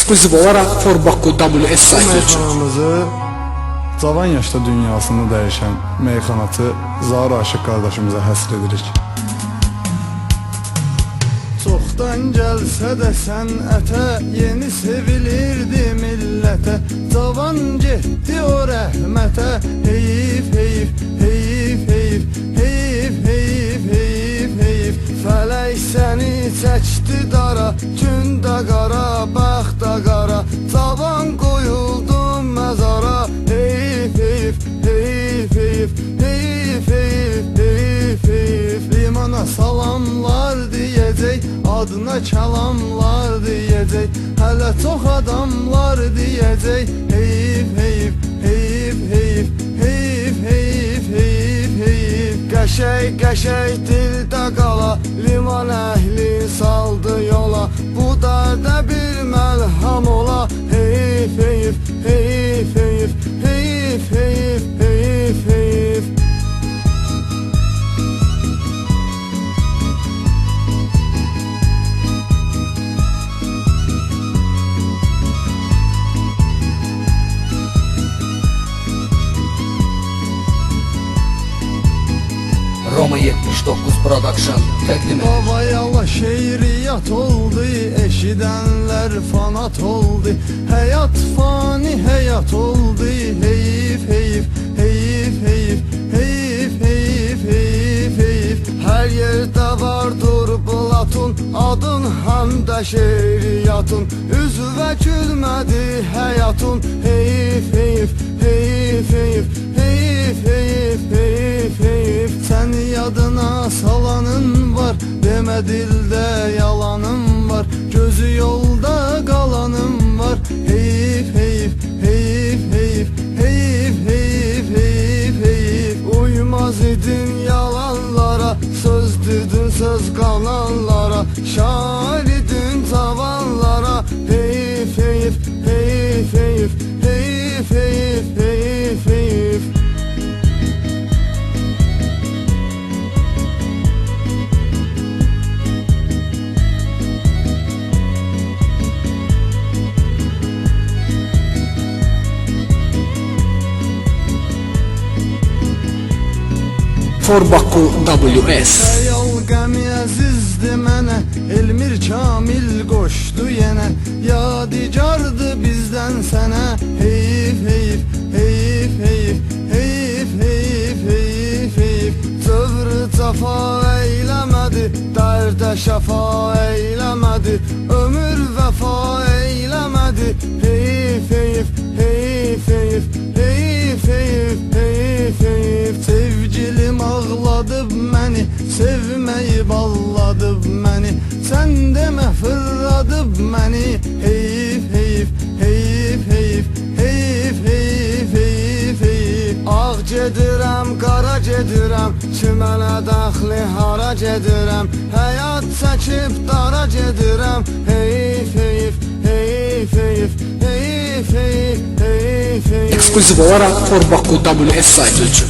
Ekskluziv olaraq Forbakku WS saytı üçün. Meyxanamızı cavan yaşda dünyasını dəyişən meyxanaçı Zaur Aşıq qardaşımıza həsr edirik. Çoxdan gəlsə də sənətə, yeni sevilirdi millətə. Cavan getdi o rəhmətə, heyif, heyif, heyif, heyif, heyif, heyif, heyif, heyif. Fələk səni çəkdi dara, gün də qara, bəxt də qara. Cavan qoyuldun məzara, heyif, heyif, heyif, heyif, heyif, heyif, heyif, heyif. Limana salamlar deyəcək, adına kəlamlar deyəcək, hələ çox adamlar deyəcək, heyif, heyif, heyif, heyif, heyif, heyif, heyif, heyif. Qəşəy, qəşəy dildə qala, liman əhli saldı yola, bu dərdə bir məlham ola, heyif, heyif, heyif, heyif, heyif, heyif, heyif, heyif. Roma 79 Production təqdim edir. Havayala şeiriyat oldu, eşidənlər fanat oldu. Həyat fani həyat oldu, heyif, heyif, heyif, heyif, heyif, heyif, heyif, heyif. Hər yerdə vardır Platon, adın həm də şeiriyatın. Üzvə gülmədi həyatın, heyif, heyif, heyif, heyif, heyif, heyif, heyif, heyif. Səni yadına salanın var, demə dildə yalanım var. Gözü yolda qalanım var, heyif, heyif, heyif, heyif, heyif, heyif, heyif, heyif. Uymaz idin yalanlara, söz dedin söz qalanlara, şair idin tavanlara, heyif, heyif, heyif, heyif, heyif, heyif, heyif, heyif. Forbakku WS. Xəyal qəmi əzizdi mənə, Elmir Kamil qoşdu yenə. Yadigardı bizdən sənə, heyif, heyif, heyif, heyif, heyif, heyif, heyif, heyif. Cövrü cəfa eyləmədi, dərdə şəfa eyləmədi, ömür vəfa eyləmədi, heyif, heyif, heyif, heyif, heyif, heyif, heyif, heyif. Sevgilim ağladıb məni, sevməyib alladıb məni. Sən demə fırladıb məni, heyif, heyif, heyif, heyif, heyif, heyif, heyif, heyif. Ağ gedirəm, qara gedirəm, kimənə dəxli hara gedirəm. Həyat çəkib dara gedirəm, heyif, heyif, heyif, heyif, heyif, heyif, heyif, heyif. Ekskluziv olaraq Forbakku WS saytı üçün.